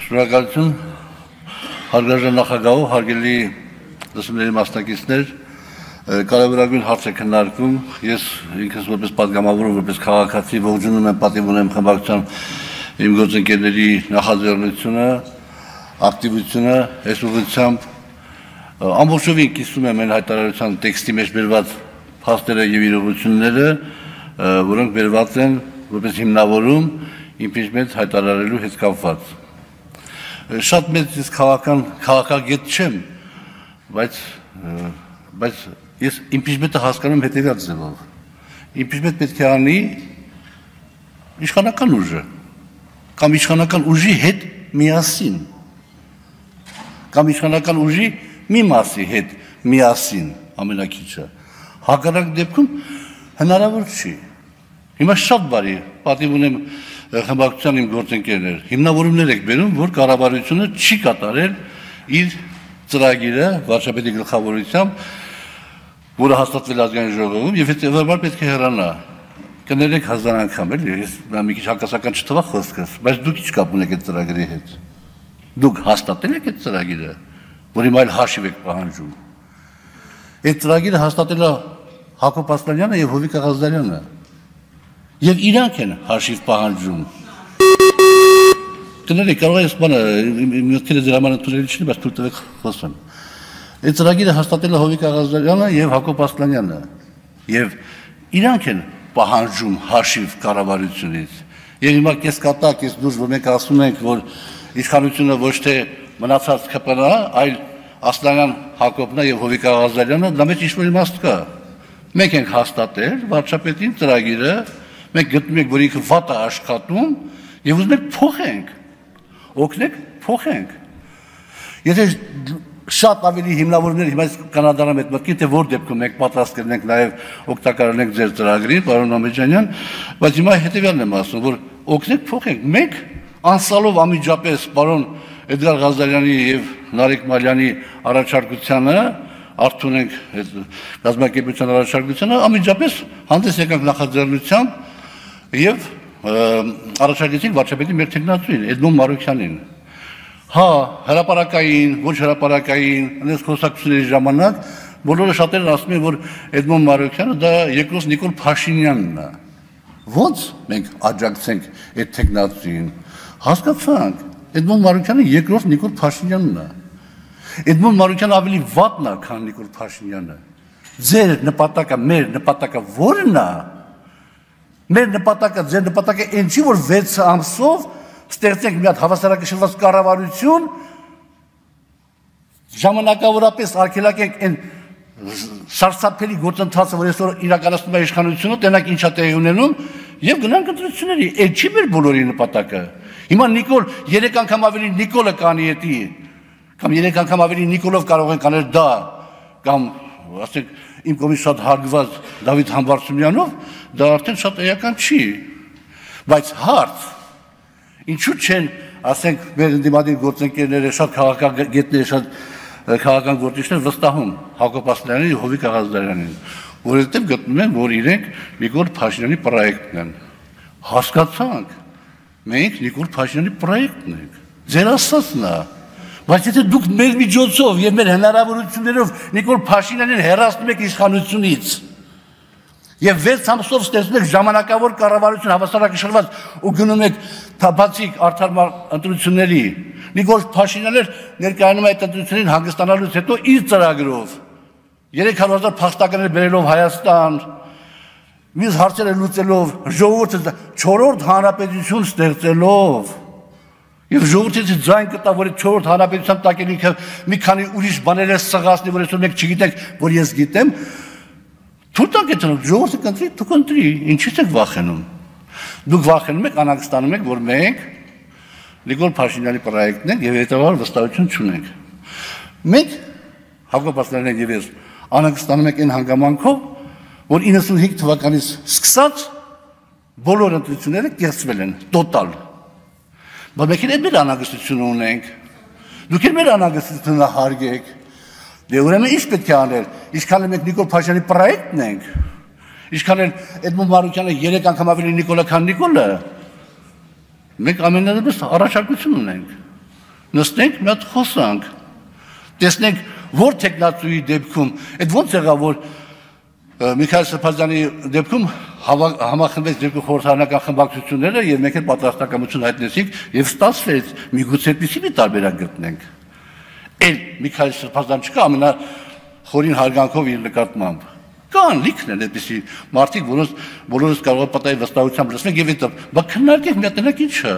Շնորհակալություն հարգարժան նախագահ, հարգելի լսումների մասնակիցներ, կարևորագույն հարց է քննարկում, ես ինքս որպես պատգամավոր, որպես քաղաքացի ողջունում եմ, պատիվ ունեմ խմբակցության իմ գործընկերների նախաձեռնությունը, ակտիվությունը, այս ուղղությամբ ամբողջովին կիսում եմ այն հայտարարության տեքստի մեջ բերված փաստերը եւ իրողությունները, որոնք բերված են որպես հիմնավորում impeachment հայտարարելու հետ կապված։ Շատ մեծ ես քաղաքագետ չեմ, բայց ես impeachment-ը հասկանում հետևյալ ձևով։ Impeachment պետք է անի իշխանական ուժը կամ իշխանական ուժի հետ միասին կամ իշխանական ուժի մի մասի հետ միասին ամենակիչը։ Հակառակ դեպքում հնարավոր չի։ Հիմա շատ բարի, պատիվ ունեմ խմբակցության իմ գործընկերներ, հիմնավորումներ եք բերում, որ կառավարությունը չի կատարել իր ծրագիրը վարչապետի գլխավորությամբ, որը հաստատվել ազգային ժողովում եւ հետեւաբար պետք է հեռանա։ Կներեք հազար անգամ էլի, ես մի քիչ հակասական չթվա խոսքս, բայց դուք ի՞նչ կապ ունեք այդ ծրագրի հետ։ Դուք հաստատել եք այդ ծրագիրը, որի այլ հաշիվ եք պահանջում։ Այդ ծրագիրը հաստատել է Հակոբ Ասլանյանը եւ Հովիկ Աղազարյանը։ Եվ իրանք են հաշիվ պահանջում։ Կներեք, կարող է ես բանը, մյուսները ձեր համար ընդունելի չլինի, բայց թույլ տվեք խոսեմ։ Այդ ծրագիրը հաստատել է Հովիկ Աղազարյանը եւ Հակոբ Ասլանյանը։ Եվ իրանք են պահանջում հաշիվ կառավարությունից։ Եվ հիմա կես կատա, կես դուրս, որ մենք ասում ենք, որ իշխանությունը ոչ թե մնացած ԿՊՆ-ը, այլ Ասլանյան, Հակոբն եւ Հովիկ Աղազարյանը, դա մեջ ինչ-որ իմաստ կա։ Մենք ենք հաստատել վարչապետին ծրագիրը, մենք գտնում ենք, որ ինքը վատ է աշխատում եւ ուզում ենք փոխենք, օգնենք փոխենք։ Եթե շատ ավելի հիմնավորումներ հիմա կանադարам այդ մտքի, թե որ դեպքում մենք պատրաստ կլինենք նաեւ օգտակարանենք ձեր ծրագրին, պարոն Ամեջանյան, բայց հիմա հետեւյալն եմ ասում, որ օգնենք փոխենք։ Մենք անսալով ամիջապես պարոն Էդգար Ղազարյանի եւ Նարեկ Մալյանի առաջարկությանը արդյուն ենք գազམ་ակերպության առաջարկությանը ամիջապես հանդես եկանք նախաձեռնությամբ եւ առաջարկեցին վարչապետի մեր տեխնացուին Էդմոն Մարուկյանին։ Հա, հրապարակային, ոչ հրապարակային, այնպես խոսակցությունների ժամանակ բոլորը շատերն ասում են, որ Էդմոն Մարուկյանը դա երկրորդ Նիկոլ Փաշինյանն է։ Ո՞նց մենք աջակցենք այդ տեխնացուին։ Հասկացանք, Էդմոն Մարուկյանը երկրորդ Նիկոլ Փաշինյանն է։ Էդմոն Մարուկյանը ավելի վատն է, քան Նիկոլ Փաշինյանը։ Ձեր նպատակը, մեր նպատակը ո՞րն է։ Մեր նպատակը, ձեր նպատակը այն չի, որ 6 ամսով ստեղծենք մի հատ հավասարակշռված կառավարություն, ժամանակավորապես արգելակենք այն սարսափելի գործընթացը, որ այսօր իրականացնում է իշխանությունը, տենակ ինչա տեղի ունենում, եւ գնանք ընտրությունների։ Այդ չի մեր բոլորի նպատակը։ Հիմա Նիկոլ 3 անգամ ավելի Նիկոլը կանի էտի, կամ 3 անգամ ավելի Նիկոլով կարող են կանել դա, կամ ասենք իմ կողմից շատ հարգված Դավիթ Համբարձումյանով, դա արդեն շատ էական չի։ Բայց հարց, ինչու չեն, ասենք, մեր ընդդիմադիր գործընկերները, շատ քաղաքագետները, շատ քաղաքական գործիչներ վստահում Հակոբ Ասլանյանին եւ Հովիկ Աղազարյանին, որովհետեւ գտնում են, որ իրենք Նիկոլ Փաշինյանի պրոյեկտն են։ Հասկացանք, մենք Նիկոլ Փաշինյանի պրոյեկտն ենք։ Ձեր ասածն է։ Բայց եթե դուք մեր միջոցով եւ մեր հնարավորություններով Նիկոլ Փաշինյանին հեռացնում եք իշխանությունից եւ 6 ամսով ստեղծում եք ժամանակավոր կառավարություն հավասարակշռված ու գնում եք բացիկ արդար ընտրությունների, Նիկոլ Փաշինյանն ներկայանում է այդ ընտրություններին հանգստանալուց հետո իր ծրագրով 300,000 փախստականներ բերելով Հայաստան, մյուս հարցերը լուծելով, ժողովուրդը 4-րդ հանրապետություն ստեղծելով Եվ ժողովրդից ձայն կտա, որ 4-րդ հանրապետության տակ էլ ինքը մի քանի ուրիշ բաներ է սղացնի, որ այսօր մենք չգիտենք, որ ես գիտեմ, թույլ տանք այդ ժողովուրդը կընտրի, դուք ընտրի, ինչից եք վախենում։ Դուք վախենում եք, անհանգստանում եք, որ մենք Նիկոլ Փաշինյանի պրոյեկտն ենք եւ հետեւաբար վստահություն չունենք։ Մենք Հակոբ Ասլանյանն եւ ես անհանգստանում ենք այն հանգամանքով, որ 95 թվականից սկսած բոլոր ընտրությունները կեղծվել են, տոտալ։ Բայց մենք էլ մեր անհանգստություն ունենք։ Դուք էլ մեր անհանգստությունը հարգեք։ Դե ուրեմն ինչ պետք է անել։ Ինչքան մենք Նիկոլ Փաշինյանի պրոյեկտն ենք, ինչքան էլ Էդմոն Մարուկյանը 3 անգամ ավելի Նիկոլը, քան Նիկոլը, մենք ամենևս առաջարկություն ունենք։ նստենք մի հատ խոսանք, տեսնենք որ տեխնացուի դեպքում, այդ ոնց եղավ որ Միքայել Սրբազյանի դեպքում համախմբեց երկու խորհրդարանական խմբակցությունները եւ մենք էլ պատրաստակամություն հայտնեցինք եւ ստացվեց միգուցե այդպիսի մի տարբերակ գտնենք։ Էլ Միքայել Սրբազյան չկա ամենախորին հարգանքով իր նկատմամբ։ Կան լիքն են այդպիսի մարդիկ, որոնց բոլորս կարող է պատահի վստահությամբ լսենք եւ այդ բա քննարկենք մի հատ ինչը։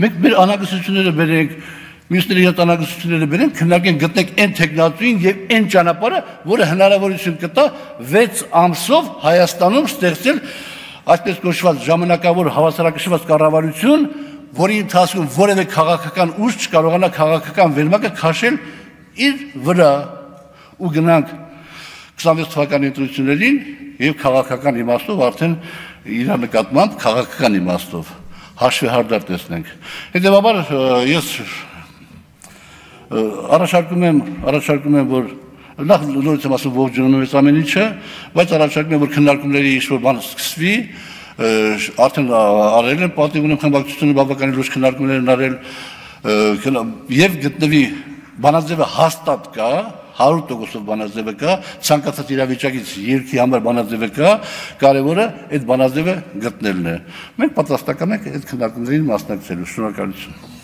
Մենք մեր անհագստությունները բերենք Մյուսների հատանագությունները բերենք, քննարկենք, գտնենք այն տեխնոլոգիան եւ այն ճանապարհը, որը հնարավորություն կտա 6 ամսով Հայաստանում ստեղծել այսպես կոչված ժամանակավոր հավասարակշռված կառավարություն, որի ընթացքում որևէ քաղաքական ուժ չկարողանա քաղաքական վերմակը քաշել իր վրա ու գնանք 26 թվականի ընտրություններին եւ քաղաքական իմաստով արդեն իր նկատմամբ քաղաքական իմաստով հաշվի հարդար տեսնենք։ Հետևաբար ես առաջարկում եմ որ նախ նորից եմ ասում ողջունում եմ ամեն ինչը, բայց առաջարկում եմ որ քննարկումների ինչ-որ բան սկսվի, արդեն արել են պատիվ ունեմ խմբակցությունը բավականին լուրջ քննարկումներ են արել եւ գտնվի բանաձևը հաստատ կա 100% բանաձևը կա, ցանկացած իրավիճակից երկի համար բանաձևը կա, կարևորը այդ բանաձևը գտնելն է։ Մենք պատրաստական ենք այդ քննարկումներին մասնակցելու։ Շնորհակալություն։